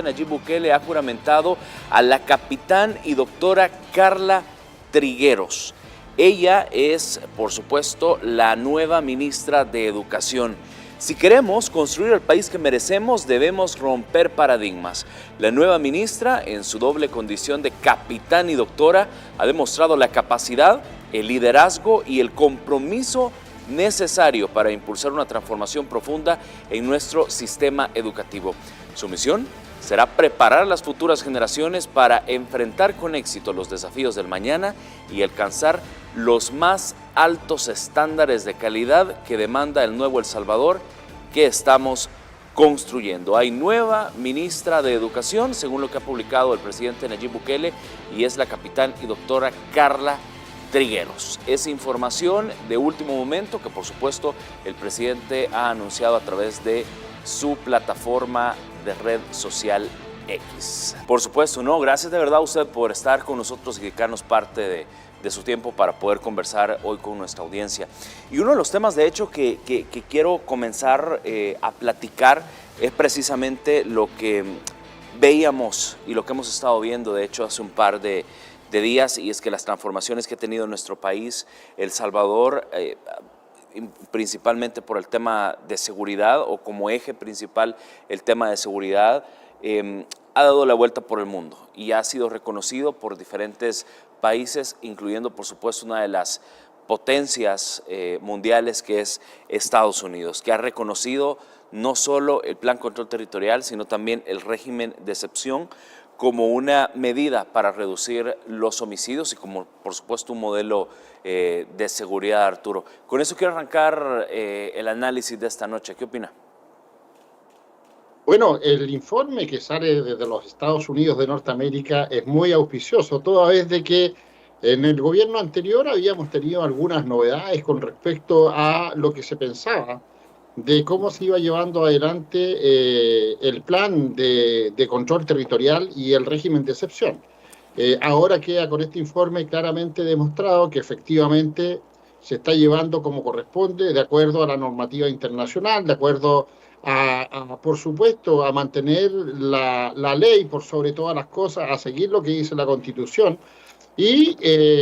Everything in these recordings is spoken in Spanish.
Nayib Bukele ha juramentado a la capitán y doctora Carla Trigueros. Ella es, por supuesto, la nueva ministra de Educación. Si queremos construir el país que merecemos, debemos romper paradigmas. La nueva ministra, en su doble condición de capitán y doctora, ha demostrado la capacidad, el liderazgo y el compromiso necesario para impulsar una transformación profunda en nuestro sistema educativo. Su misión será preparar a las futuras generaciones para enfrentar con éxito los desafíos del mañana y alcanzar los más altos estándares de calidad que demanda el nuevo El Salvador que estamos construyendo. Hay nueva ministra de Educación, según lo que ha publicado el presidente Nayib Bukele, y es la capitán y doctora Carla Trigueros. Es información de último momento que, por supuesto, el presidente ha anunciado a través de su plataforma de red social X. Por supuesto, no, gracias de verdad a usted por estar con nosotros y dedicarnos parte de su tiempo para poder conversar hoy con nuestra audiencia. Y uno de los temas, de hecho, que quiero comenzar a platicar es precisamente lo que veíamos y lo que hemos estado viendo, de hecho, hace un par de días, y es que las transformaciones que ha tenido nuestro país, El Salvador, principalmente por el tema de seguridad, o como eje principal el tema de seguridad, ha dado la vuelta por el mundo y ha sido reconocido por diferentes países, incluyendo por supuesto una de las potencias mundiales, que es Estados Unidos, que ha reconocido no solo el Plan Control Territorial, sino también el régimen de excepción como una medida para reducir los homicidios y como por supuesto un modelo de seguridad. Arturo, con eso quiero arrancar el análisis de esta noche. ¿Qué opina? Bueno, el informe que sale desde los Estados Unidos de Norteamérica es muy auspicioso, toda vez de que en el gobierno anterior habíamos tenido algunas novedades con respecto a lo que se pensaba de cómo se iba llevando adelante el plan de control territorial y el régimen de excepción. Ahora queda con este informe claramente demostrado que efectivamente se está llevando como corresponde, de acuerdo a la normativa internacional, de acuerdo por supuesto, a mantener la ley por sobre todas las cosas, a seguir lo que dice la Constitución y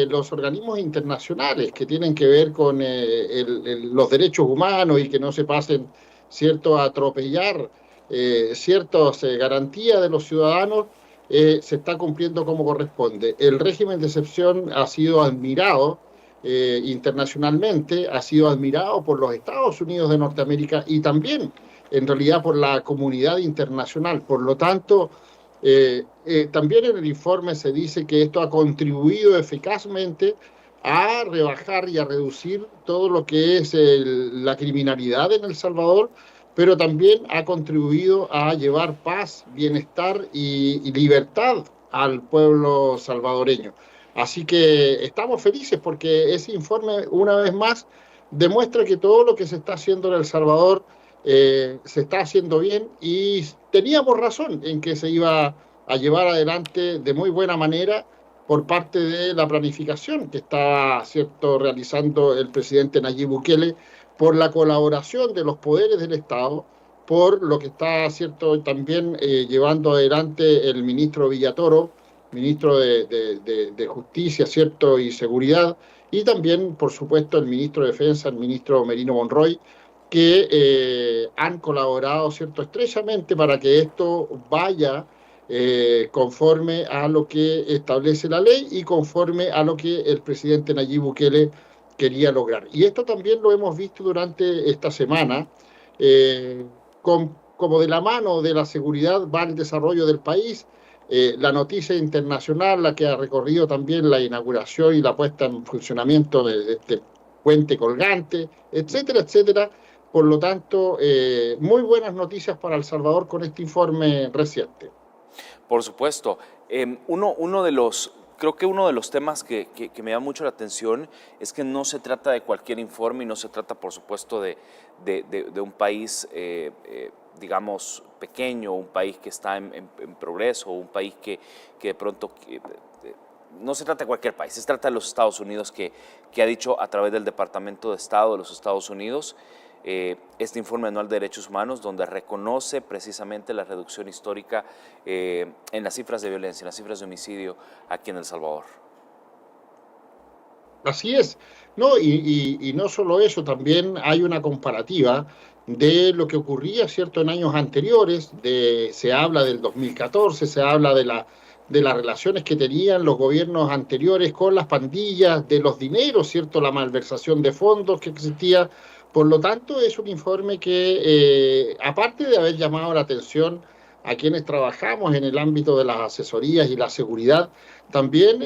los organismos internacionales que tienen que ver con los derechos humanos y que no se pasen, ¿cierto?, a atropellar ciertas garantías de los ciudadanos. Se está cumpliendo como corresponde. El régimen de excepción ha sido admirado internacionalmente, ha sido admirado por los Estados Unidos de Norteamérica y también, en realidad, por la comunidad internacional. Por lo tanto, también en el informe se dice que esto ha contribuido eficazmente a rebajar y a reducir todo lo que es la criminalidad en El Salvador, pero también ha contribuido a llevar paz, bienestar y libertad al pueblo salvadoreño. Así que estamos felices porque ese informe, una vez más, demuestra que todo lo que se está haciendo en El Salvador se está haciendo bien, y teníamos razón en que se iba a llevar adelante de muy buena manera por parte de la planificación que está, cierto, realizando el presidente Nayib Bukele, por la colaboración de los poderes del Estado, por lo que está, cierto, también llevando adelante el ministro Villatoro, ministro de Justicia, cierto, y Seguridad, y también, por supuesto, el ministro de Defensa, el ministro Merino Monroy, que han colaborado, cierto, estrechamente para que esto vaya conforme a lo que establece la ley y conforme a lo que el presidente Nayib Bukele quería lograr. Y esto también lo hemos visto durante esta semana, eh, como de la mano de la seguridad va el desarrollo del país. La noticia internacional, la que ha recorrido también la inauguración y la puesta en funcionamiento de este puente colgante, etcétera, etcétera. Por lo tanto, muy buenas noticias para El Salvador con este informe reciente. Por supuesto. Uno de los, creo que uno de los temas que me llama mucho la atención es que no se trata de cualquier informe y no se trata, por supuesto, de un país, digamos, pequeño, un país que está en progreso, un país que de pronto... no se trata de cualquier país, se trata de los Estados Unidos, que ha dicho a través del Departamento de Estado de los Estados Unidos este informe anual de derechos humanos, donde reconoce precisamente la reducción histórica en las cifras de violencia, en las cifras de homicidio aquí en El Salvador. Así es. No, y no solo eso, también hay una comparativa de lo que ocurría, ¿cierto?, en años anteriores. Se habla del 2014, se habla de las relaciones que tenían los gobiernos anteriores con las pandillas, de los dineros, ¿cierto?, la malversación de fondos que existía. Por lo tanto, es un informe que, aparte de haber llamado la atención a quienes trabajamos en el ámbito de las asesorías y la seguridad, también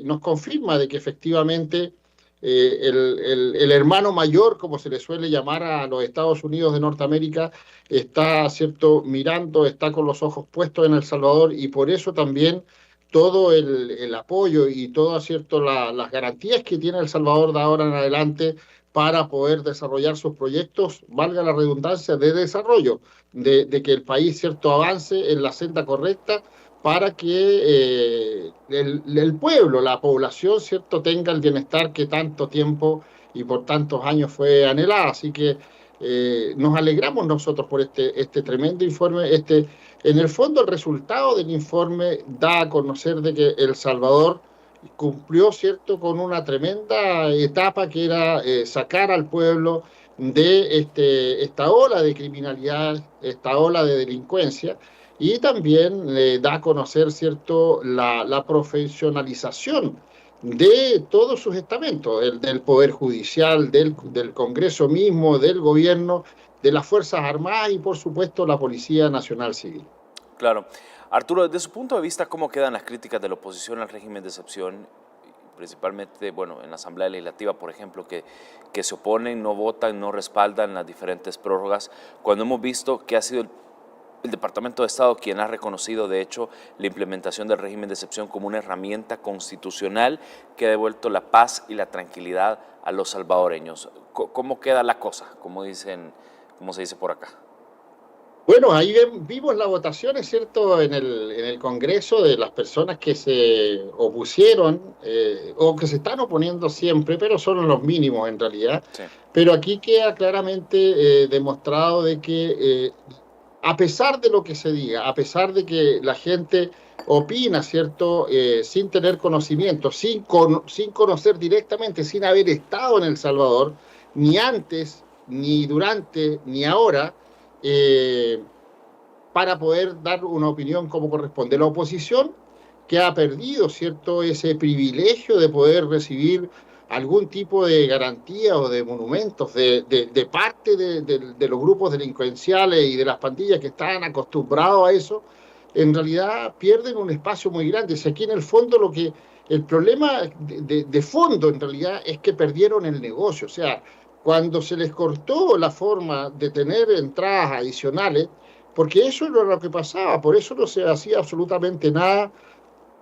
nos confirma de que efectivamente el hermano mayor, como se le suele llamar a los Estados Unidos de Norteamérica, está, ¿cierto?, mirando, está con los ojos puestos en El Salvador, y por eso también todo el apoyo y todas, ¿cierto?, las garantías que tiene El Salvador de ahora en adelante para poder desarrollar sus proyectos, valga la redundancia, de desarrollo, de que el país, ¿cierto?, avance en la senda correcta para que el pueblo, la población, ¿cierto?, tenga el bienestar que tanto tiempo y por tantos años fue anhelada. Así que nos alegramos nosotros por este tremendo informe. En el fondo, el resultado del informe da a conocer de que El Salvador cumplió, ¿cierto?, con una tremenda etapa que era sacar al pueblo de esta ola de criminalidad, esta ola de delincuencia, y también da a conocer, ¿cierto?, la profesionalización de todos sus estamentos, del Poder Judicial, del Congreso mismo, del gobierno, de las Fuerzas Armadas y, por supuesto, la Policía Nacional Civil. Claro. Arturo, desde su punto de vista, ¿cómo quedan las críticas de la oposición al régimen de excepción? Principalmente, bueno, en la Asamblea Legislativa, por ejemplo, que se oponen, no votan, no respaldan las diferentes prórrogas, cuando hemos visto que ha sido el Departamento de Estado quien ha reconocido, de hecho, la implementación del régimen de excepción como una herramienta constitucional que ha devuelto la paz y la tranquilidad a los salvadoreños. ¿Cómo queda la cosa, como se dice por acá? Bueno, ahí vimos la votación, es cierto, en el Congreso, de las personas que se opusieron o que se están oponiendo siempre, pero son los mínimos en realidad. Sí. Pero aquí queda claramente demostrado de que a pesar de lo que se diga, a pesar de que la gente opina, ¿cierto?, sin tener conocimiento, sin conocer directamente, sin haber estado en El Salvador, ni antes, ni durante, ni ahora, para poder dar una opinión como corresponde. La oposición, que ha perdido, ¿cierto?, ese privilegio de poder recibir algún tipo de garantía o de monumentos de parte de los grupos delincuenciales y de las pandillas que estaban acostumbrados a eso, en realidad pierden un espacio muy grande. Si aquí en el fondo el problema de fondo en realidad es que perdieron el negocio. O sea, cuando se les cortó la forma de tener entradas adicionales, porque eso era lo que pasaba, por eso no se hacía absolutamente nada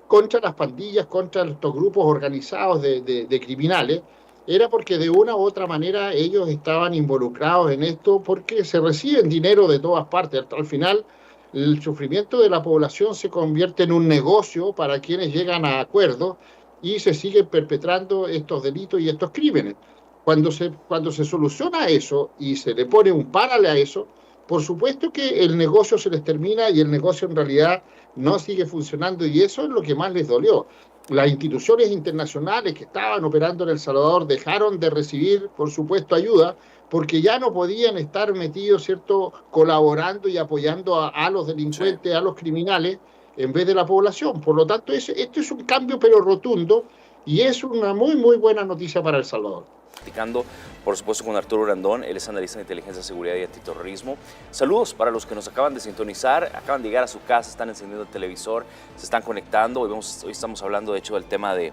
contra las pandillas, contra estos grupos organizados de criminales, era porque de una u otra manera ellos estaban involucrados en esto, porque se reciben dinero de todas partes. Al final, el sufrimiento de la población se convierte en un negocio para quienes llegan a acuerdos y se siguen perpetrando estos delitos y estos crímenes. Cuando se soluciona eso y se le pone un párale a eso, por supuesto que el negocio se les termina y el negocio en realidad no sigue funcionando, y eso es lo que más les dolió. Las instituciones internacionales que estaban operando en El Salvador dejaron de recibir, por supuesto, ayuda, porque ya no podían estar metidos, ¿cierto?, colaborando y apoyando a los delincuentes, sí, a los criminales, en vez de la población. Por lo tanto, esto es un cambio pero rotundo, y es una muy, muy buena noticia para El Salvador. Platicando, por supuesto, con Arturo Randón, él es analista de inteligencia, seguridad y antiterrorismo. Saludos para los que nos acaban de sintonizar, acaban de llegar a su casa, están encendiendo el televisor, se están conectando. Hoy estamos hablando, de hecho, del tema de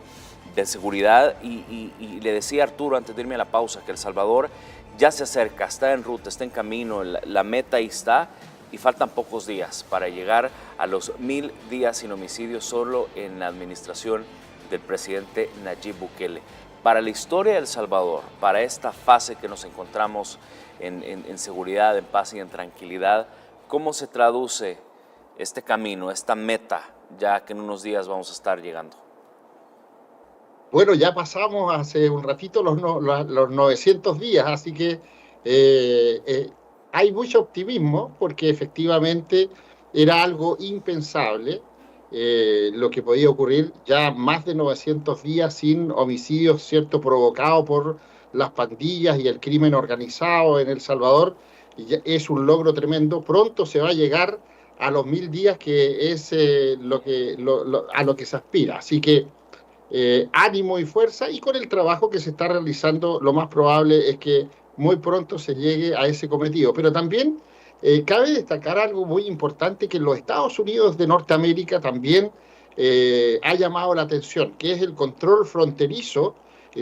seguridad, y le decía a Arturo antes de irme a la pausa que El Salvador ya se acerca, está en ruta, está en camino, la meta ahí está, y faltan pocos días para llegar a los 1000 días sin homicidios solo en la administración del presidente Nayib Bukele. Para la historia de El Salvador, para esta fase que nos encontramos en seguridad, en paz y en tranquilidad, ¿cómo se traduce este camino, esta meta, ya que en unos días vamos a estar llegando? Bueno, ya pasamos hace un ratito los 900 días, así que Eh, eh, Hay mucho optimismo porque efectivamente era algo impensable lo que podía ocurrir ya más de 900 días sin homicidios, ¿cierto?, provocados por las pandillas y el crimen organizado en El Salvador. Y es un logro tremendo. Pronto se va a llegar a los 1000 días, que es a lo que se aspira. Así que ánimo y fuerza, y con el trabajo que se está realizando, lo más probable es que muy pronto se llegue a ese cometido. Pero también cabe destacar algo muy importante que en los Estados Unidos de Norteamérica también ha llamado la atención, que es el control fronterizo,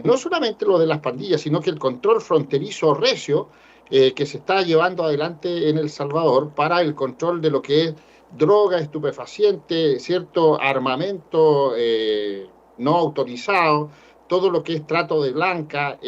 no solamente lo de las pandillas, sino que el control fronterizo recio que se está llevando adelante en El Salvador para el control de lo que es droga, estupefaciente, cierto armamento no autorizado, todo lo que es trato de blanca,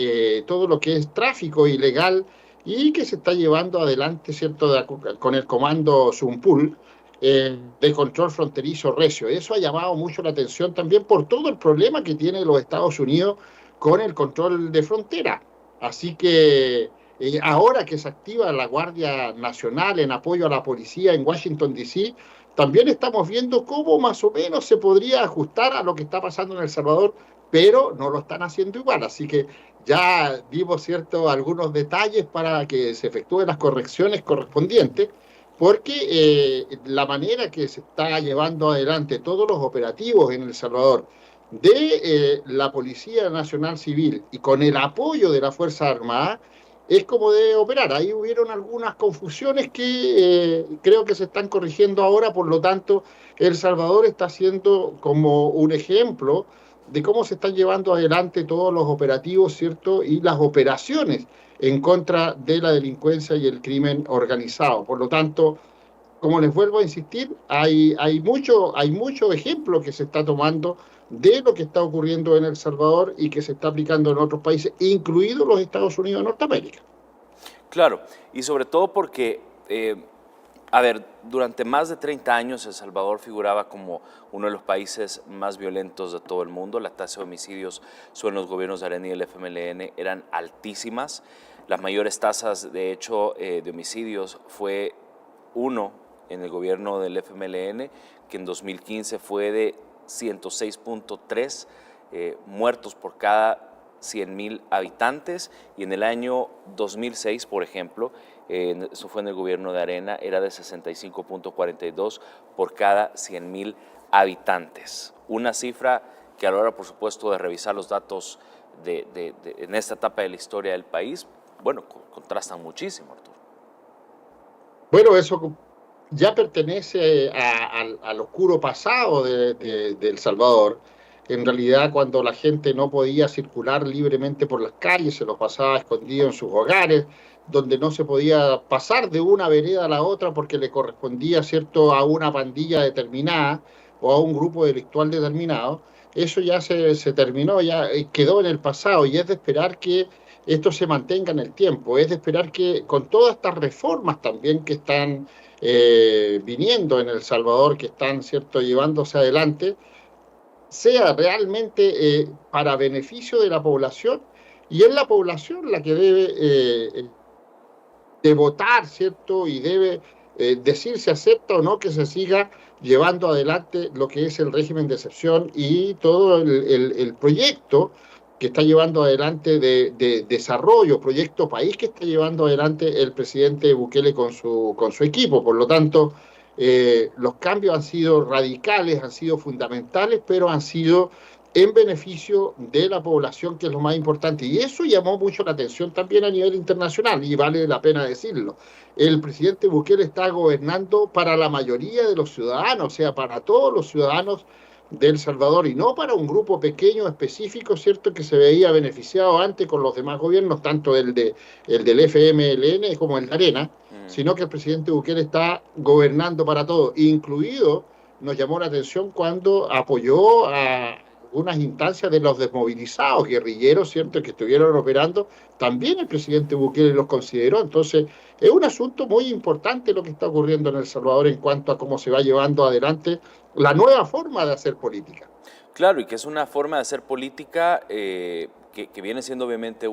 todo lo que es tráfico ilegal y que se está llevando adelante, ¿cierto?, con el comando Zumpul de control fronterizo recio. Eso ha llamado mucho la atención también por todo el problema que tiene los Estados Unidos con el control de frontera. Así que ahora que se activa la Guardia Nacional en apoyo a la policía en Washington, D.C., también estamos viendo cómo más o menos se podría ajustar a lo que está pasando en El Salvador, pero no lo están haciendo igual. Así que ya dimos, cierto, algunos detalles para que se efectúen las correcciones correspondientes, porque la manera que se está llevando adelante todos los operativos en El Salvador de la Policía Nacional Civil y con el apoyo de la Fuerza Armada es como debe operar. Ahí hubieron algunas confusiones que creo que se están corrigiendo ahora, por lo tanto, El Salvador está siendo como un ejemplo de cómo se están llevando adelante todos los operativos, ¿cierto? Y las operaciones en contra de la delincuencia y el crimen organizado. Por lo tanto, como les vuelvo a insistir, hay mucho ejemplo que se está tomando de lo que está ocurriendo en El Salvador y que se está aplicando en otros países, incluidos los Estados Unidos de Norteamérica. Claro, y sobre todo porque, a ver, durante más de 30 años El Salvador figuraba como uno de los países más violentos de todo el mundo. La tasa de homicidios sobre los gobiernos de Arena y el FMLN eran altísimas. Las mayores tasas, de hecho, de homicidios fue uno en el gobierno del FMLN, que en 2015 fue de 106.3 muertos por cada 100,000 habitantes, y en el año 2006, por ejemplo, eso fue en el gobierno de Arena, era de 65.42 por cada 100,000 habitantes. Una cifra que a la hora, por supuesto, de revisar los datos en esta etapa de la historia del país, bueno, contrastan muchísimo, Arturo. Bueno, eso ya pertenece al oscuro pasado de El Salvador. En realidad, cuando la gente no podía circular libremente por las calles, se los pasaba escondido en sus hogares, donde no se podía pasar de una vereda a la otra porque le correspondía, ¿cierto?, a una pandilla determinada o a un grupo delictual determinado. Eso ya se terminó, ya quedó en el pasado, y es de esperar que esto se mantenga en el tiempo. Es de esperar que con todas estas reformas también que están viniendo en El Salvador, que están, cierto, llevándose adelante, sea realmente para beneficio de la población, y es la población la que debe de votar, ¿cierto? Y debe decir si acepta o no que se siga llevando adelante lo que es el régimen de excepción y todo el proyecto que está llevando adelante de desarrollo, proyecto país que está llevando adelante el presidente Bukele con su equipo. Por lo tanto, los cambios han sido radicales, han sido fundamentales, pero han sido en beneficio de la población, que es lo más importante. Y eso llamó mucho la atención también a nivel internacional, y vale la pena decirlo. El presidente Bukele está gobernando para la mayoría de los ciudadanos, o sea, para todos los ciudadanos de El Salvador, y no para un grupo pequeño específico, ¿cierto?, que se veía beneficiado antes con los demás gobiernos, tanto el del FMLN como el de Arena, sino que el presidente Bukele está gobernando para todos, incluido, nos llamó la atención cuando apoyó a algunas instancias de los desmovilizados guerrilleros, ¿cierto?, que estuvieron operando, también el presidente Bukele los consideró. Entonces, es un asunto muy importante lo que está ocurriendo en El Salvador en cuanto a cómo se va llevando adelante la nueva forma de hacer política. Claro, y que es una forma de hacer política que viene siendo obviamente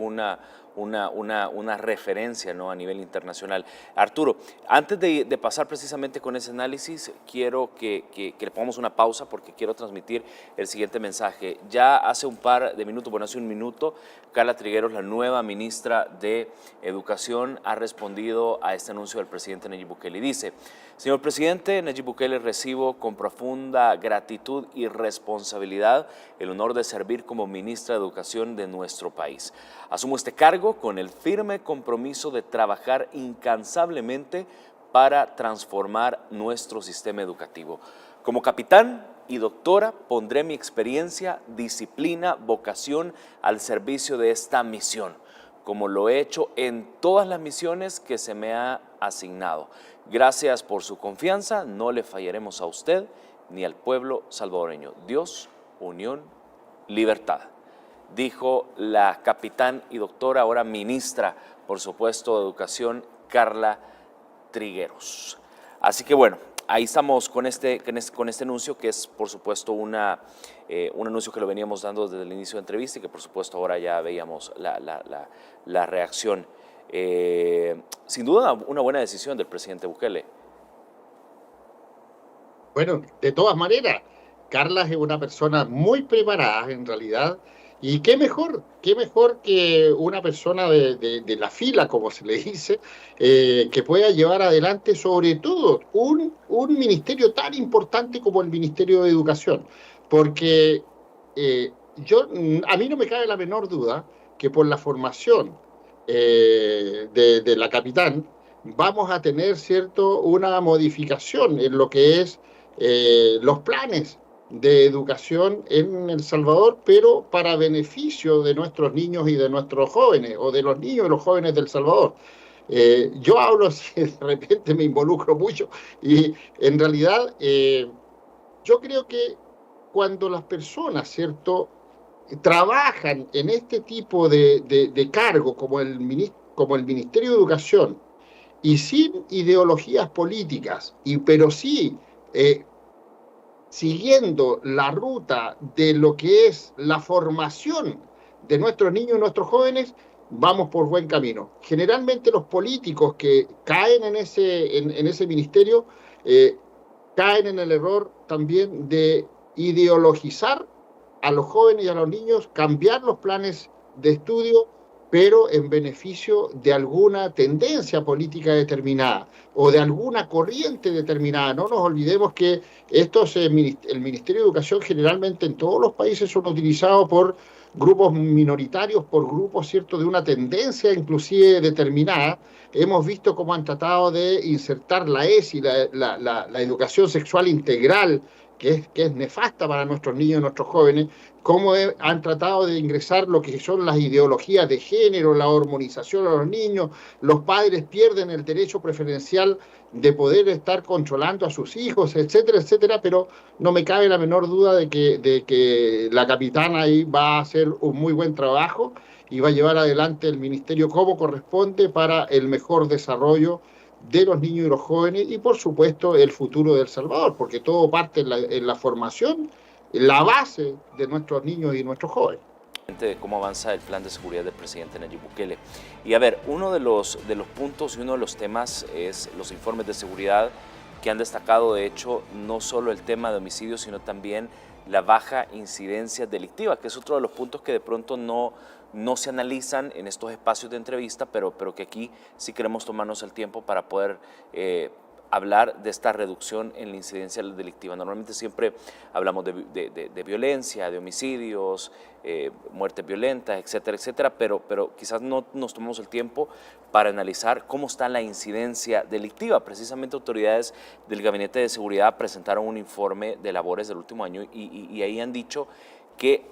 una referencia, ¿no?, a nivel internacional. Arturo, antes de pasar precisamente con ese análisis, quiero que le pongamos una pausa porque quiero transmitir el siguiente mensaje. Ya hace un par de minutos, hace un minuto, Carla Trigueros, la nueva ministra de Educación, ha respondido a este anuncio del presidente Nayib Bukele y dice: señor presidente Nayib Bukele, recibo con profunda gratitud y responsabilidad el honor de servir como ministra de Educación de nuestro país. Asumo este cargo con el firme compromiso de trabajar incansablemente para transformar nuestro sistema educativo. Como capitán y doctora, pondré mi experiencia, disciplina, vocación al servicio de esta misión, como lo he hecho en todas las misiones que se me ha asignado. Gracias por su confianza, no le fallaremos a usted ni al pueblo salvadoreño. Dios, unión, libertad, dijo la capitán y doctora, ahora ministra, por supuesto, de Educación, Carla Trigueros. Así que bueno, ahí estamos con este anuncio, que es por supuesto un anuncio que lo veníamos dando desde el inicio de la entrevista y que por supuesto ahora ya veíamos la reacción. Sin duda una buena decisión del presidente Bukele. Bueno, de todas maneras, Carla es una persona muy preparada en realidad, y qué mejor que una persona de la fila, como se le dice, que pueda llevar adelante sobre todo un ministerio tan importante como el Ministerio de Educación, porque a mí no me cabe la menor duda que por la formación de la capitán vamos a tener, ¿cierto?, una modificación en lo que es los planes de educación en El Salvador, pero para beneficio de nuestros niños y de nuestros jóvenes, o de los niños y los jóvenes del Salvador. Yo hablo así, de repente me involucro mucho, y en realidad yo creo que cuando las personas, ¿cierto?, trabajan en este tipo de cargo como el Ministerio de Educación, y sin ideologías políticas, pero sí siguiendo la ruta de lo que es la formación de nuestros niños y nuestros jóvenes, vamos por buen camino. Generalmente los políticos que caen en ese ministerio caen en el error también de ideologizar a los jóvenes y a los niños, cambiar los planes de estudio, pero en beneficio de alguna tendencia política determinada o de alguna corriente determinada. No nos olvidemos que el Ministerio de Educación generalmente en todos los países son utilizados por grupos minoritarios, por grupos, ¿cierto?, de una tendencia inclusive determinada. Hemos visto cómo han tratado de insertar la ESI, la educación sexual integral, que es nefasta para nuestros niños y nuestros jóvenes, cómo han tratado de ingresar lo que son las ideologías de género, la hormonización a los niños. Los padres pierden el derecho preferencial de poder estar controlando a sus hijos, etcétera, etcétera, pero no me cabe la menor duda de que la capitana ahí va a hacer un muy buen trabajo y va a llevar adelante el ministerio como corresponde para el mejor desarrollo de los niños y los jóvenes, y por supuesto el futuro de El Salvador, porque todo parte en la formación, en la base de nuestros niños y nuestros jóvenes. De cómo avanza el plan de seguridad del presidente Nayib Bukele. Y a ver, uno de los puntos y uno de los temas es los informes de seguridad que han destacado, de hecho, no solo el tema de homicidios, sino también la baja incidencia delictiva, que es otro de los puntos que de pronto no se analizan en estos espacios de entrevista, pero que aquí sí queremos tomarnos el tiempo para poder hablar de esta reducción en la incidencia delictiva. Normalmente siempre hablamos de violencia, de homicidios, muertes violentas, etcétera, etcétera, pero quizás no nos tomamos el tiempo para analizar cómo está la incidencia delictiva. Precisamente autoridades del Gabinete de Seguridad presentaron un informe de labores del último año y ahí han dicho que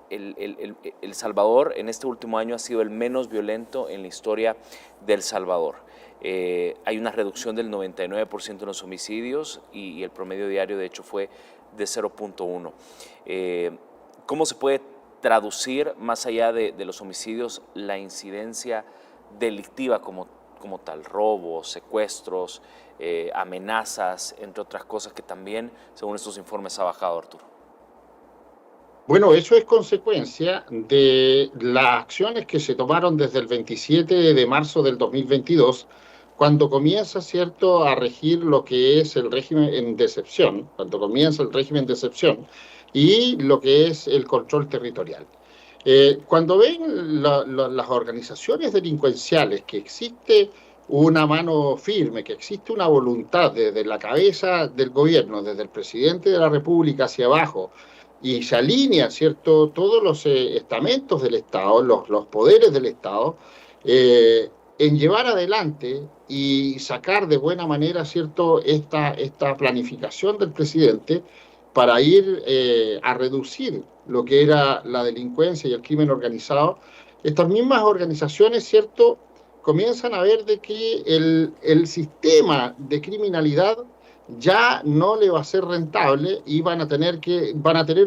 El Salvador en este último año ha sido el menos violento en la historia del Salvador. Hay una reducción del 99% en los homicidios y el promedio diario de hecho fue de 0.1. ¿Cómo se puede traducir más allá de los homicidios la incidencia delictiva como tal? Robos, secuestros, amenazas, entre otras cosas que también según estos informes ha bajado, Arturo. Bueno, eso es consecuencia de las acciones que se tomaron desde el 27 de marzo del 2022, cuando comienza, ¿cierto?, a regir lo que es el régimen de excepción, cuando comienza el régimen de excepción y lo que es el control territorial. Cuando ven las organizaciones delincuenciales que existe una mano firme, que existe una voluntad desde la cabeza del gobierno, desde el presidente de la República hacia abajo, y se alinea, ¿cierto?, todos los estamentos del Estado, los poderes del Estado, en llevar adelante y sacar de buena manera, ¿cierto?, esta planificación del presidente para ir a reducir lo que era la delincuencia y el crimen organizado. Estas mismas organizaciones, ¿cierto?, comienzan a ver de que el sistema de criminalidad ya no le va a ser rentable y van a tener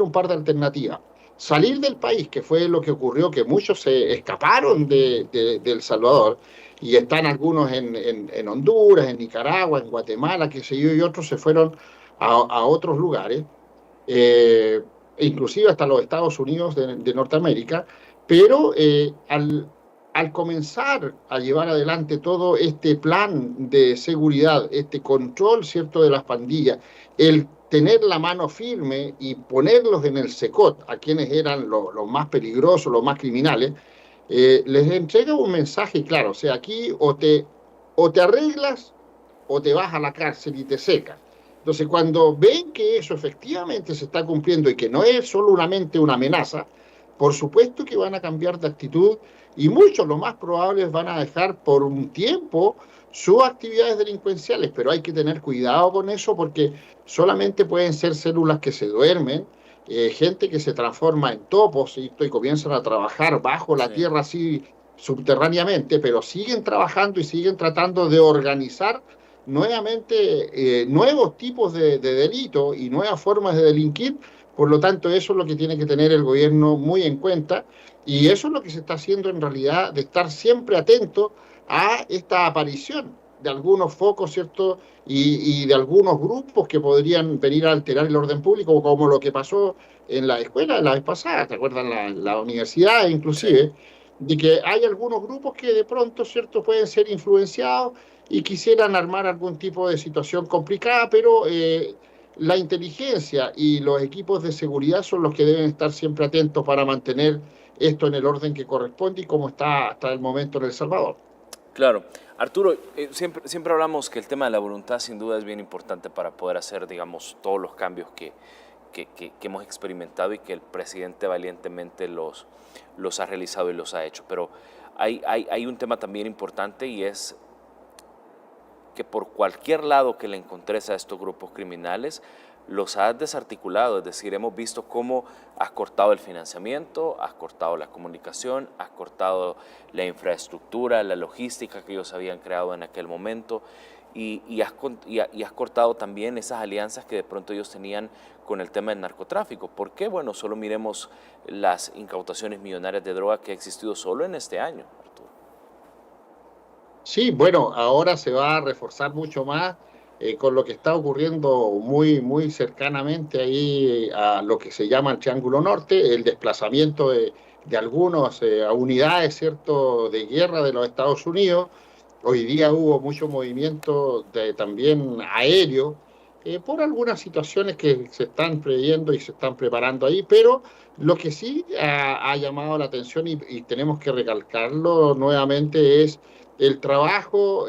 un par de alternativas. Salir del país, que fue lo que ocurrió, que muchos se escaparon de El Salvador y están algunos en Honduras, en Nicaragua, en Guatemala, qué sé yo, y otros se fueron a otros lugares, eh, inclusive hasta los Estados Unidos de Norteamérica, pero al comenzar a llevar adelante todo este plan de seguridad, este control, ¿cierto?, de las pandillas, el tener la mano firme y ponerlos en el secot a quienes eran los más peligrosos, los más criminales, les entrega un mensaje claro, o sea, aquí o te arreglas o te vas a la cárcel y te secas. Entonces, cuando ven que eso efectivamente se está cumpliendo y que no es solamente una amenaza, por supuesto que van a cambiar de actitud y muchos, lo más probable, van a dejar por un tiempo sus actividades delincuenciales, pero hay que tener cuidado con eso porque solamente pueden ser células que se duermen, gente que se transforma en topos y comienzan a trabajar bajo la Sí. tierra así subterráneamente, pero siguen trabajando y siguen tratando de organizar nuevamente nuevos tipos de delito y nuevas formas de delinquir. Por lo tanto, eso es lo que tiene que tener el gobierno muy en cuenta y eso es lo que se está haciendo en realidad, de estar siempre atento a esta aparición de algunos focos, ¿cierto? Y de algunos grupos que podrían venir a alterar el orden público, como lo que pasó en la escuela la vez pasada, ¿te acuerdas? La universidad, Sí. inclusive, de que hay algunos grupos que de pronto, ¿cierto?, pueden ser influenciados y quisieran armar algún tipo de situación complicada, pero la inteligencia y los equipos de seguridad son los que deben estar siempre atentos para mantener esto en el orden que corresponde y como está hasta el momento en El Salvador. Claro. Arturo, siempre hablamos que el tema de la voluntad sin duda es bien importante para poder hacer, digamos, todos los cambios que hemos experimentado y que el presidente valientemente los ha realizado y los ha hecho. Pero hay un tema también importante y es que por cualquier lado que le encontres a estos grupos criminales, los has desarticulado, es decir, hemos visto cómo has cortado el financiamiento, has cortado la comunicación, has cortado la infraestructura, la logística que ellos habían creado en aquel momento y has cortado también esas alianzas que de pronto ellos tenían con el tema del narcotráfico. ¿Por qué? Bueno, solo miremos las incautaciones millonarias de droga que ha existido solo en este año, Arturo. Sí, bueno, ahora se va a reforzar mucho más con lo que está ocurriendo muy cercanamente ahí a lo que se llama el Triángulo Norte, el desplazamiento de algunas unidades, ¿cierto?, de guerra de los Estados Unidos. Hoy día hubo mucho movimiento también aéreo por algunas situaciones que se están previendo y se están preparando ahí, pero lo que sí ha llamado la atención y tenemos que recalcarlo nuevamente es el trabajo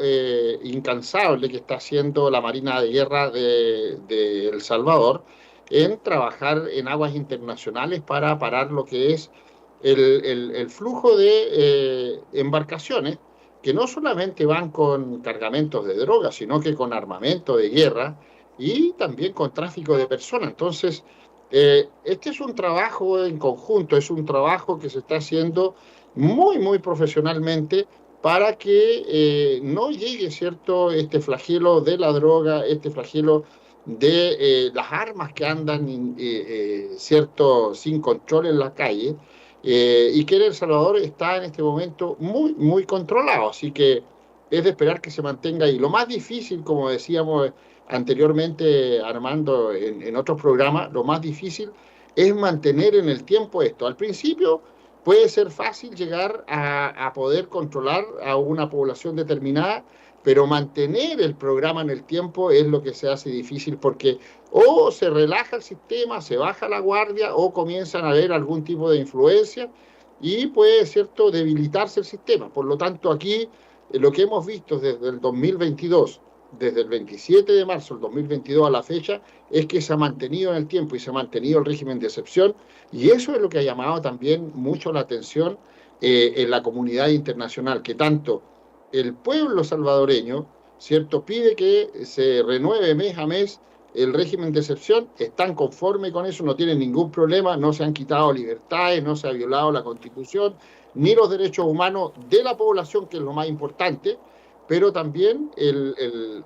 incansable que está haciendo la Marina de Guerra de El Salvador en trabajar en aguas internacionales para parar lo que es el flujo de embarcaciones que no solamente van con cargamentos de droga, sino que con armamento de guerra y también con tráfico de personas. Entonces, este es un trabajo en conjunto, es un trabajo que se está haciendo muy profesionalmente para que no llegue, ¿cierto?, este flagelo de la droga, este flagelo de las armas que andan, ¿cierto?, sin control en la calle, y que El Salvador está en este momento muy controlado, así que es de esperar que se mantenga ahí. Lo más difícil, como decíamos anteriormente, Armando, en otros programas, lo más difícil es mantener en el tiempo esto. Al principio puede ser fácil llegar a poder controlar a una población determinada, pero mantener el programa en el tiempo es lo que se hace difícil porque o se relaja el sistema, se baja la guardia o comienzan a haber algún tipo de influencia y puede, ¿cierto?, debilitarse el sistema. Por lo tanto, aquí lo que hemos visto desde el 2022, desde el 27 de marzo del 2022 a la fecha, es que se ha mantenido en el tiempo y se ha mantenido el régimen de excepción, y eso es lo que ha llamado también mucho la atención en la comunidad internacional, que tanto el pueblo salvadoreño, ¿cierto?, pide que se renueve mes a mes el régimen de excepción, están conformes con eso, no tienen ningún problema, no se han quitado libertades, no se ha violado la Constitución, ni los derechos humanos de la población, que es lo más importante, pero también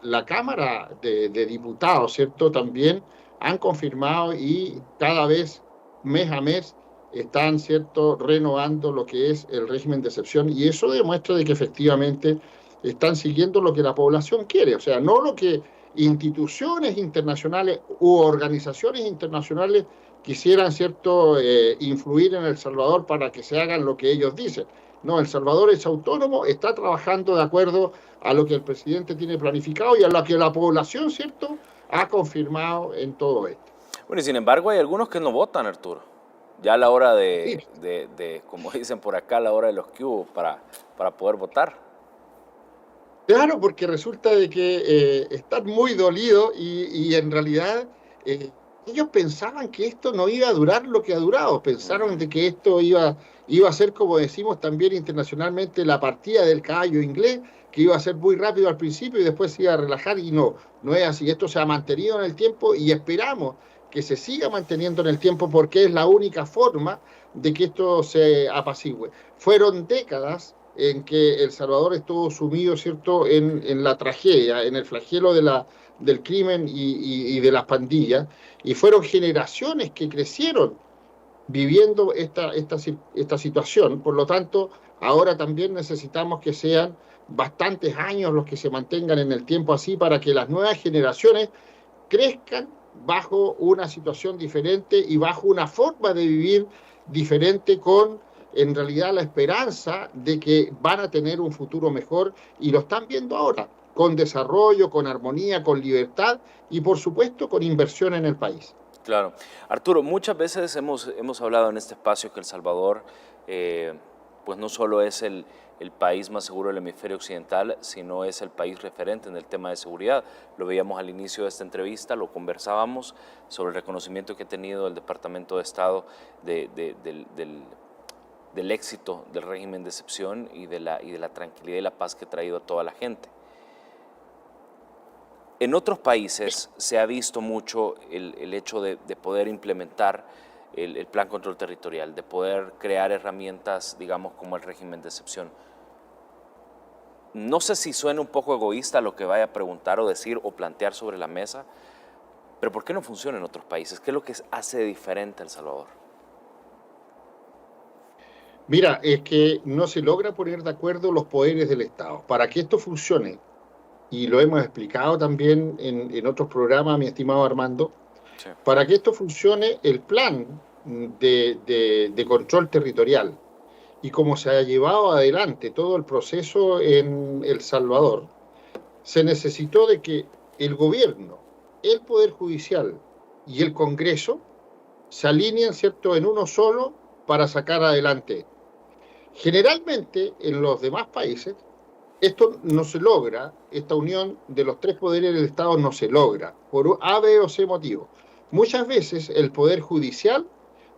la Cámara de Diputados, ¿cierto?, también han confirmado y cada vez, mes a mes, están, ¿cierto?, renovando lo que es el régimen de excepción, y eso demuestra de que efectivamente están siguiendo lo que la población quiere, o sea, no lo que instituciones internacionales u organizaciones internacionales quisieran, ¿cierto?, influir en El Salvador para que se hagan lo que ellos dicen. No, El Salvador es autónomo, está trabajando de acuerdo a lo que el presidente tiene planificado y a lo que la población, ¿cierto?, ha confirmado en todo esto. Bueno, y sin embargo hay algunos que no votan, Arturo. Ya a la hora Sí, como dicen por acá, a la hora de los cubos para poder votar. claro, porque resulta de que están muy dolidos y en realidad ellos pensaban que esto no iba a durar lo que ha durado, pensaron de que esto iba a ser, como decimos también internacionalmente, la partida del caballo inglés, que iba a ser muy rápido al principio y después se iba a relajar, y no, no es así. Esto se ha mantenido en el tiempo y esperamos que se siga manteniendo en el tiempo porque es la única forma de que esto se apacigüe. Fueron décadas en que El Salvador estuvo sumido, ¿cierto?, en la tragedia, en el flagelo del crimen y de las pandillas, y fueron generaciones que crecieron viviendo esta situación. Por lo tanto, ahora también necesitamos que sean bastantes años los que se mantengan en el tiempo así para que las nuevas generaciones crezcan bajo una situación diferente y bajo una forma de vivir diferente, con en realidad la esperanza de que van a tener un futuro mejor, y lo están viendo ahora, con desarrollo, con armonía, con libertad y por supuesto con inversión en el país. Claro. Arturo, muchas veces hemos hablado en este espacio que El Salvador pues no solo es el país más seguro del hemisferio occidental, sino es el país referente en el tema de seguridad. Lo veíamos al inicio de esta entrevista, lo conversábamos sobre el reconocimiento que ha tenido el Departamento de Estado del éxito del régimen de excepción y de la tranquilidad y la paz que ha traído a toda la gente. En otros países se ha visto mucho el hecho de poder implementar el plan control territorial, de poder crear herramientas, digamos, como el régimen de excepción. No sé si suena un poco egoísta lo que vaya a preguntar o decir o plantear sobre la mesa, pero ¿por qué no funciona en otros países? ¿Qué es lo que hace diferente a El Salvador? Mira, es que no se logra poner de acuerdo los poderes del Estado. Para que esto funcione, y lo hemos explicado también en otros programas, mi estimado Armando, Sí. para que esto funcione, el plan de control territorial y cómo se ha llevado adelante todo el proceso en El Salvador, se necesitó de que el gobierno, el Poder Judicial y el Congreso se alineen, ¿cierto?, en uno solo para sacar adelante. Generalmente en los demás países esto no se logra, esta unión de los tres poderes del Estado no se logra, por A, B o C motivo. Muchas veces el Poder Judicial,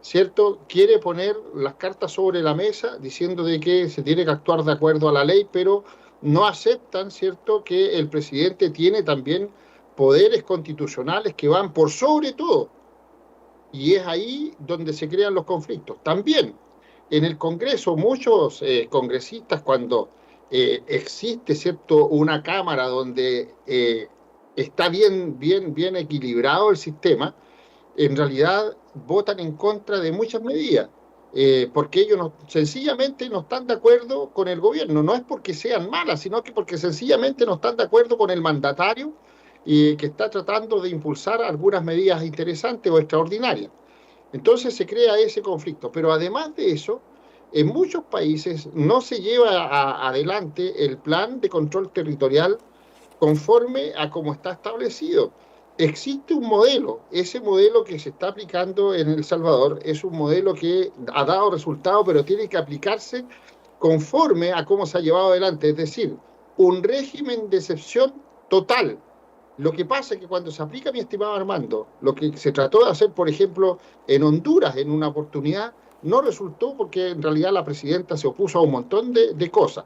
¿cierto?, quiere poner las cartas sobre la mesa diciendo de que se tiene que actuar de acuerdo a la ley, pero no aceptan, ¿cierto?, que el presidente tiene también poderes constitucionales que van por sobre todo. Y es ahí donde se crean los conflictos. También en el Congreso, muchos congresistas, cuando existe, ¿cierto?, una Cámara donde está bien equilibrado el sistema, en realidad votan en contra de muchas medidas, porque ellos sencillamente no están de acuerdo con el gobierno. No es porque sean malas, sino que porque sencillamente no están de acuerdo con el mandatario que está tratando de impulsar algunas medidas interesantes o extraordinarias. Entonces se crea ese conflicto. Pero además de eso, en muchos países no se lleva adelante el plan de control territorial conforme a cómo está establecido. Existe un modelo, ese modelo que se está aplicando en El Salvador es un modelo que ha dado resultados, pero tiene que aplicarse conforme a cómo se ha llevado adelante, es decir, un régimen de excepción total. Lo que pasa es que cuando se aplica, mi estimado Armando, lo que se trató de hacer, por ejemplo, en Honduras en una oportunidad, no resultó porque en realidad la presidenta se opuso a un montón de cosas.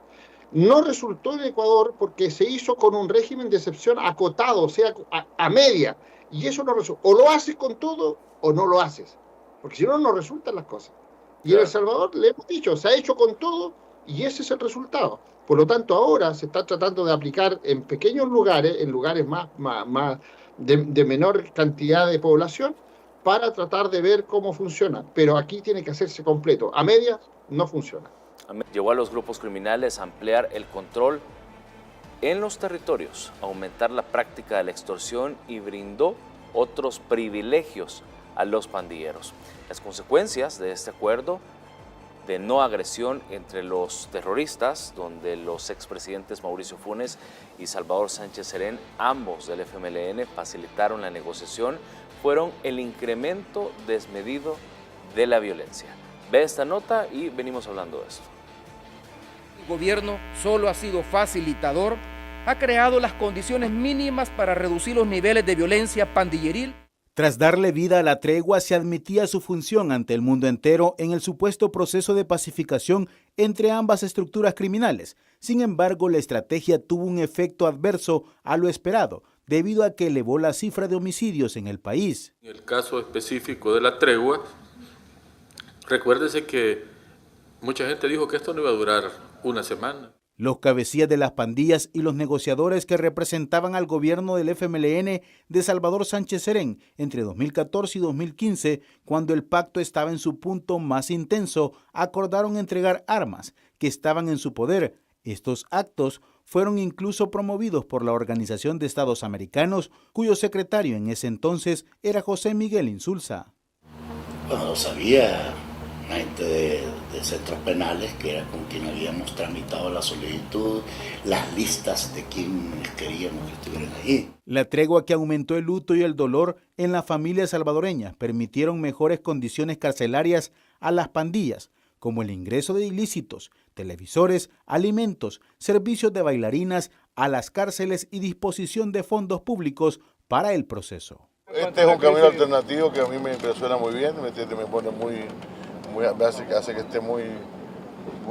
No resultó en Ecuador porque se hizo con un régimen de excepción acotado, o sea, a media. Y eso no resulta. O lo haces con todo o no lo haces. Porque si no, no resultan las cosas. Y en El Salvador, le hemos dicho, se ha hecho con todo y ese es el resultado. Por lo tanto, ahora se está tratando de aplicar en pequeños lugares, en lugares más de menor cantidad de población, para tratar de ver cómo funciona. Pero aquí tiene que hacerse completo. A medias no funciona. Llevó a los grupos criminales a ampliar el control en los territorios, aumentar la práctica de la extorsión y brindó otros privilegios a los pandilleros. Las consecuencias de este acuerdo de no agresión entre los terroristas, donde los expresidentes Mauricio Funes y Salvador Sánchez Serén, ambos del FMLN, facilitaron la negociación, fueron el incremento desmedido de la violencia. Ve esta nota y venimos hablando de esto. El gobierno solo ha sido facilitador, ha creado las condiciones mínimas para reducir los niveles de violencia pandilleril. Tras darle vida a la tregua, se admitía su función ante el mundo entero en el supuesto proceso de pacificación entre ambas estructuras criminales. Sin embargo, la estrategia tuvo un efecto adverso a lo esperado, debido a que elevó la cifra de homicidios en el país. En el caso específico de la tregua, recuérdese que mucha gente dijo que esto no iba a durar una semana. Los cabecillas de las pandillas y los negociadores que representaban al gobierno del FMLN de Salvador Sánchez Serén entre 2014 y 2015, cuando el pacto estaba en su punto más intenso, acordaron entregar armas que estaban en su poder. Estos actos fueron incluso promovidos por la Organización de Estados Americanos, cuyo secretario en ese entonces era José Miguel Insulza. Bueno, lo sabía la gente de centros penales, que era con quien habíamos tramitado la solicitud, las listas de quienes queríamos que estuvieran allí. La tregua que aumentó el luto y el dolor en las familias salvadoreñas permitieron mejores condiciones carcelarias a las pandillas, como el ingreso de ilícitos, televisores, alimentos, servicios de bailarinas a las cárceles y disposición de fondos públicos para el proceso. Este es un camino alternativo que a mí me impresiona muy bien, me pone hace que esté muy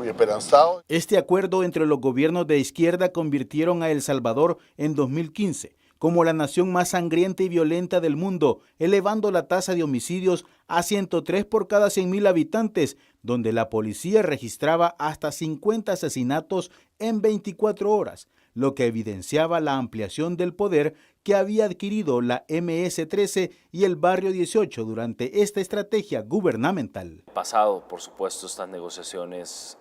esperanzado. Este acuerdo entre los gobiernos de izquierda convirtieron a El Salvador en 2015 como la nación más sangrienta y violenta del mundo, elevando la tasa de homicidios a 103 por cada 100,000 habitantes, donde la policía registraba hasta 50 asesinatos en 24 horas, lo que evidenciaba la ampliación del poder que había adquirido la MS-13 y el Barrio 18 durante esta estrategia gubernamental. Pasado, por supuesto, estas negociaciones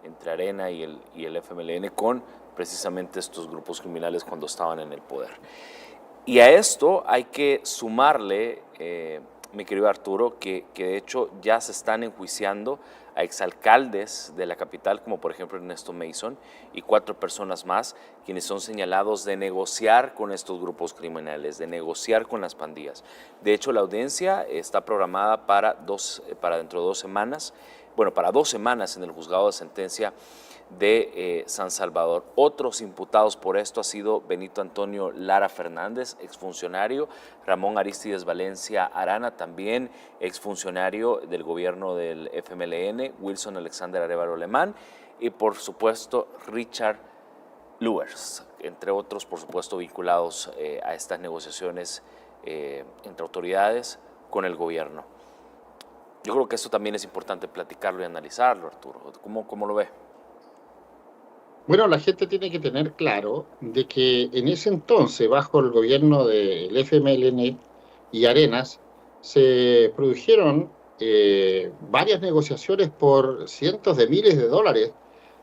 entre Arena y el FMLN con precisamente estos grupos criminales cuando estaban en el poder. Y a esto hay que sumarle, mi querido Arturo, que de hecho ya se están enjuiciando a exalcaldes de la capital, como por ejemplo Ernesto Mason, y 4 personas más, quienes son señalados de negociar con estos grupos criminales, de negociar con las pandillas. De hecho, la audiencia está programada para dentro de 2 semanas, para 2 semanas en el juzgado de sentencia de San Salvador. Otros imputados por esto ha sido Benito Antonio Lara Fernández, exfuncionario, Ramón Aristides Valencia Arana, también exfuncionario del gobierno del FMLN, Wilson Alexander Arévalo Alemán y por supuesto Richard Luers, entre otros por supuesto vinculados a estas negociaciones entre autoridades con el gobierno. Yo creo que esto también es importante platicarlo y analizarlo, Arturo. ¿Cómo lo ve? Bueno, la gente tiene que tener claro de que en ese entonces, bajo el gobierno del FMLN y Arenas, se produjeron varias negociaciones por cientos de miles de dólares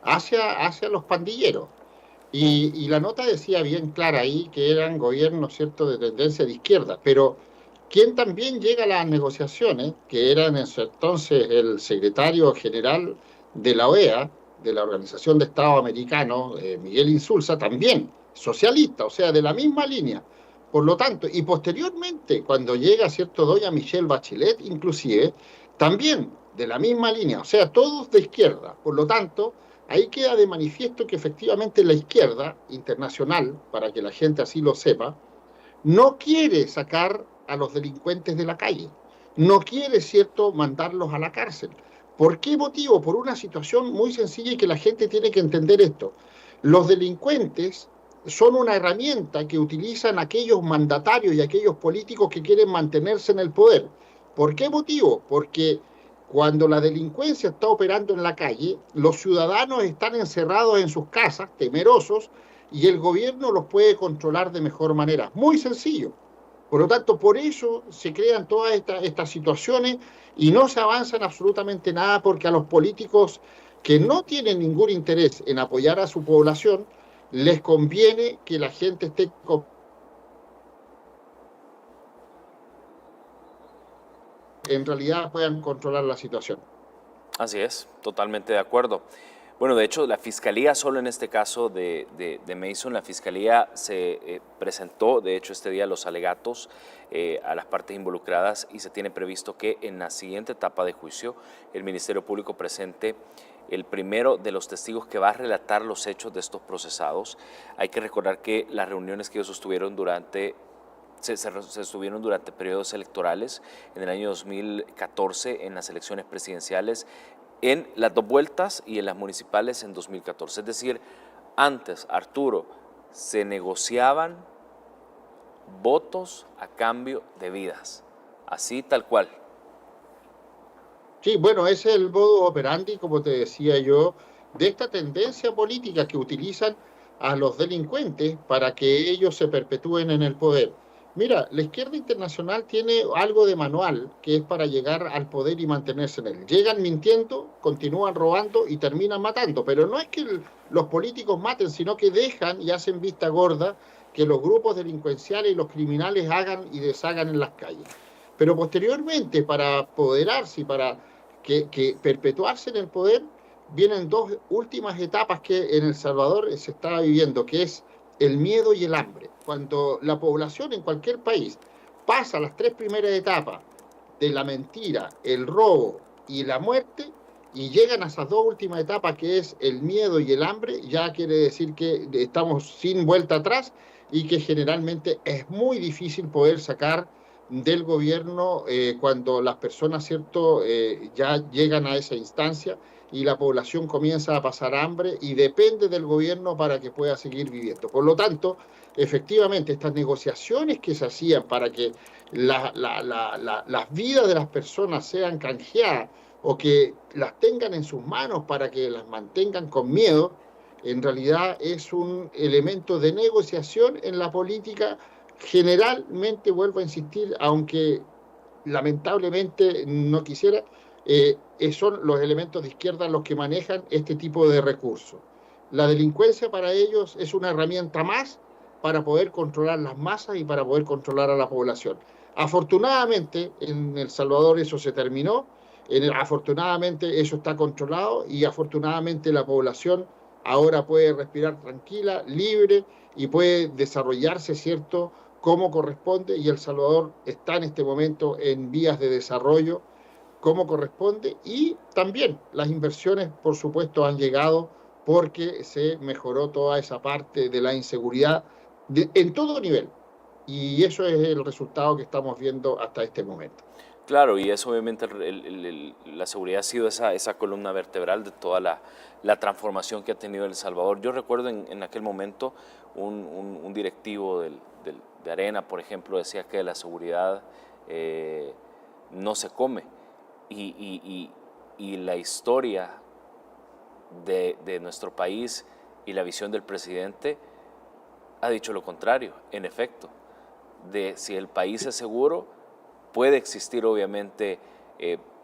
hacia los pandilleros. Y la nota decía bien clara ahí que eran gobiernos, ¿cierto?, de tendencia de izquierda, pero quien también llega a las negociaciones, que era en ese entonces el secretario general de la OEA, de la Organización de Estados Americanos, Miguel Insulza, también socialista, o sea, de la misma línea. Por lo tanto, y posteriormente, cuando llega, ¿cierto?, doña Michelle Bachelet, inclusive, también de la misma línea, o sea, todos de izquierda. Por lo tanto, ahí queda de manifiesto que efectivamente la izquierda internacional, para que la gente así lo sepa, no quiere sacar a los delincuentes de la calle, no quiere, ¿cierto?, mandarlos a la cárcel. ¿Por qué motivo? Por una situación muy sencilla y que la gente tiene que entender esto. Los delincuentes son una herramienta que utilizan aquellos mandatarios y aquellos políticos que quieren mantenerse en el poder. ¿Por qué motivo? Porque cuando la delincuencia está operando en la calle, los ciudadanos están encerrados en sus casas, temerosos, y el gobierno los puede controlar de mejor manera. Muy sencillo. Por lo tanto, por eso se crean todas estas situaciones y no se avanza en absolutamente nada, porque a los políticos que no tienen ningún interés en apoyar a su población, les conviene que la gente esté en realidad puedan controlar la situación. Así es, totalmente de acuerdo. Bueno, de hecho, la Fiscalía, solo en este caso de Mason, la Fiscalía se presentó, de hecho, este día los alegatos a las partes involucradas, y se tiene previsto que en la siguiente etapa de juicio el Ministerio Público presente el primero de los testigos que va a relatar los hechos de estos procesados. Hay que recordar que las reuniones que ellos sostuvieron se estuvieron durante periodos electorales, en el año 2014 en las elecciones presidenciales, en las dos vueltas, y en las municipales en 2014. Es decir, antes, Arturo, se negociaban votos a cambio de vidas, así tal cual. Sí, bueno, ese es el modus operandi, como te decía yo, de esta tendencia política que utilizan a los delincuentes para que ellos se perpetúen en el poder. Mira, la izquierda internacional tiene algo de manual que es para llegar al poder y mantenerse en él. Llegan mintiendo, continúan robando y terminan matando. Pero no es que los políticos maten, sino que dejan y hacen vista gorda que los grupos delincuenciales y los criminales hagan y deshagan en las calles. Pero posteriormente, para apoderarse y para que perpetuarse en el poder, vienen dos últimas etapas que en El Salvador se está viviendo, que es el miedo y el hambre. Cuando la población en cualquier país pasa las tres primeras etapas de la mentira, el robo y la muerte, y llegan a esas dos últimas etapas, que es el miedo y el hambre, ya quiere decir que estamos sin vuelta atrás y que generalmente es muy difícil poder sacar del gobierno cuando las personas, ¿cierto?, ya llegan a esa instancia y la población comienza a pasar hambre y depende del gobierno para que pueda seguir viviendo. Por lo tanto, efectivamente, estas negociaciones que se hacían para que las vidas de las personas sean canjeadas o que las tengan en sus manos para que las mantengan con miedo, en realidad es un elemento de negociación en la política. Generalmente, vuelvo a insistir, aunque lamentablemente no quisiera, son los elementos de izquierda los que manejan este tipo de recursos. La delincuencia para ellos es una herramienta más para poder controlar las masas y para poder controlar a la población. Afortunadamente, en El Salvador eso se terminó, afortunadamente eso está controlado y afortunadamente la población ahora puede respirar tranquila, libre y puede desarrollarse, ¿cierto?, como corresponde, y El Salvador está en este momento en vías de desarrollo como corresponde, y también las inversiones, por supuesto, han llegado porque se mejoró toda esa parte de la inseguridad en todo nivel, y eso es el resultado que estamos viendo hasta este momento. Claro, y eso obviamente la seguridad ha sido esa columna vertebral de toda la transformación que ha tenido El Salvador. Yo recuerdo en aquel momento un directivo de Arena, por ejemplo, decía que la seguridad no se come, y la historia de nuestro país y la visión del presidente ha dicho lo contrario. En efecto, de si el país es seguro, puede existir obviamente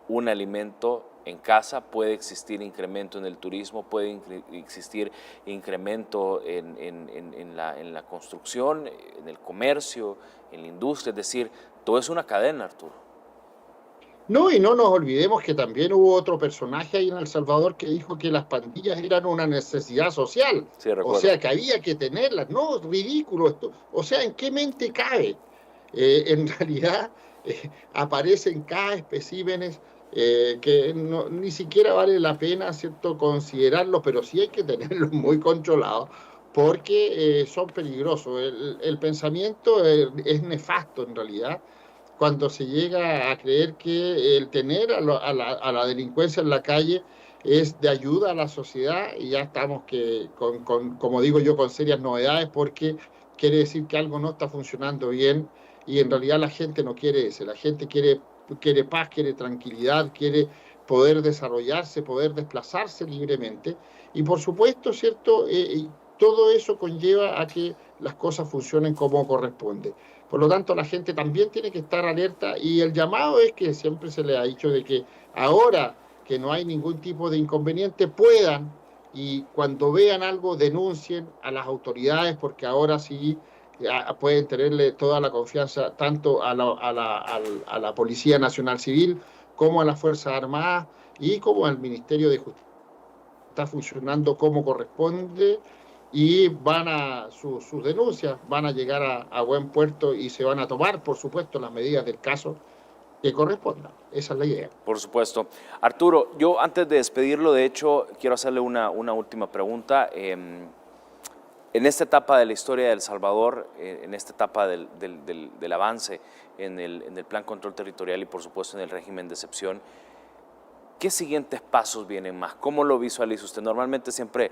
un alimento en casa, puede existir incremento en el turismo, puede existir incremento en la construcción, en el comercio, en la industria. Es decir, Todo es una cadena, Arturo. No, y no nos olvidemos que también hubo otro personaje ahí en El Salvador que dijo que las pandillas eran una necesidad social. Sí, O recuerdo. sea, que había que tenerlas. No, ridículo esto. O sea, ¿en qué mente cabe? En realidad aparecen cada especímenes que ni siquiera vale la pena, ¿cierto?, considerarlos, pero sí hay que tenerlos muy controlados porque son peligrosos. El pensamiento es nefasto en realidad cuando se llega a creer que el tener a la delincuencia en la calle es de ayuda a la sociedad, y ya estamos como digo yo, con serias novedades, porque quiere decir que algo no está funcionando bien, y en realidad la gente no quiere eso. La gente quiere paz, quiere tranquilidad, quiere poder desarrollarse, poder desplazarse libremente, y por supuesto, ¿cierto? Todo eso conlleva a que las cosas funcionen como corresponde. Por lo tanto, la gente también tiene que estar alerta, y el llamado es que siempre se le ha dicho de que ahora que no hay ningún tipo de inconveniente puedan, y cuando vean algo denuncien a las autoridades, porque ahora sí pueden tenerle toda la confianza tanto a la Policía Nacional Civil como a las Fuerzas Armadas y como al Ministerio de Justicia. Está funcionando como corresponde, y sus denuncias van a llegar a buen puerto, y se van a tomar, por supuesto, las medidas del caso que correspondan. Esa es la idea. Por supuesto. Arturo, yo antes de despedirlo, de hecho, quiero hacerle una última pregunta. En esta etapa de la historia de El Salvador, en esta etapa del avance en el Plan Control Territorial y, por supuesto, en el régimen de excepción, ¿qué siguientes pasos vienen más? ¿Cómo lo visualiza usted? Normalmente siempre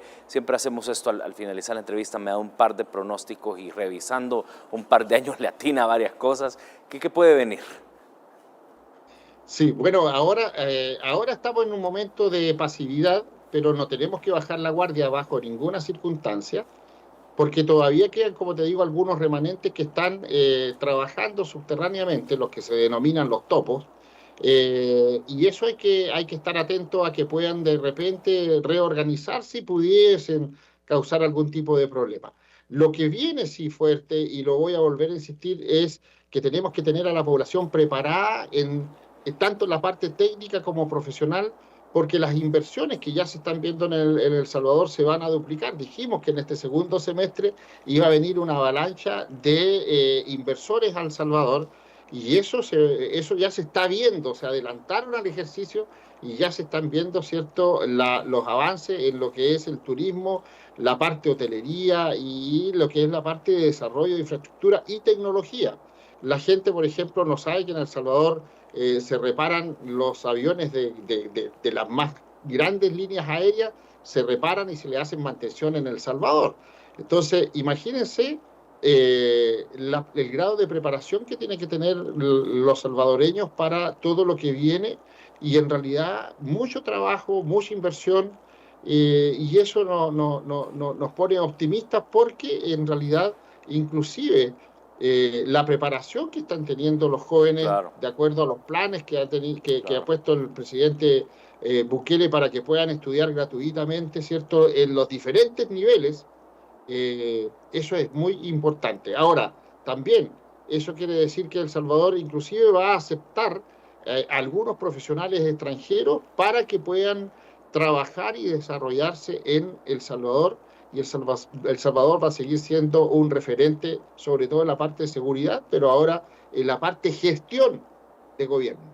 hacemos esto al finalizar la entrevista, me da un par de pronósticos, y revisando un par de años le atina a varias cosas. ¿Qué puede venir? Sí, bueno, ahora estamos en un momento de pasividad, pero no tenemos que bajar la guardia bajo ninguna circunstancia, porque todavía quedan, como te digo, algunos remanentes que están trabajando subterráneamente, los que se denominan los topos, y eso hay que estar atento a que puedan de repente reorganizarse y pudiesen causar algún tipo de problema. Lo que viene sí fuerte, y lo voy a volver a insistir, es que tenemos que tener a la población preparada tanto en la parte técnica como profesional, porque las inversiones que ya se están viendo en El Salvador se van a duplicar. Dijimos que en este segundo semestre iba a venir una avalancha de inversores a El Salvador, y eso ya se está viendo. Se adelantaron al ejercicio y ya se están viendo, ¿cierto?, los avances en lo que es el turismo, la parte hotelería y lo que es la parte de desarrollo de infraestructura y tecnología. La gente, por ejemplo, no sabe que en El Salvador se reparan los aviones de las más grandes líneas aéreas, se reparan y se le hacen mantención en El Salvador. Entonces, imagínense el grado de preparación que tienen que tener los salvadoreños para todo lo que viene, y en realidad mucho trabajo, mucha inversión, y eso nos pone optimistas, porque en realidad inclusive la preparación que están teniendo los jóvenes, claro, de acuerdo a los planes que ha puesto el presidente Bukele para que puedan estudiar gratuitamente, ¿cierto?, en los diferentes niveles, eso es muy importante. Ahora, también eso quiere decir que El Salvador inclusive va a aceptar algunos profesionales extranjeros para que puedan trabajar y desarrollarse en El Salvador, y El Salvador va a seguir siendo un referente, sobre todo en la parte de seguridad, pero ahora en la parte gestión de gobierno.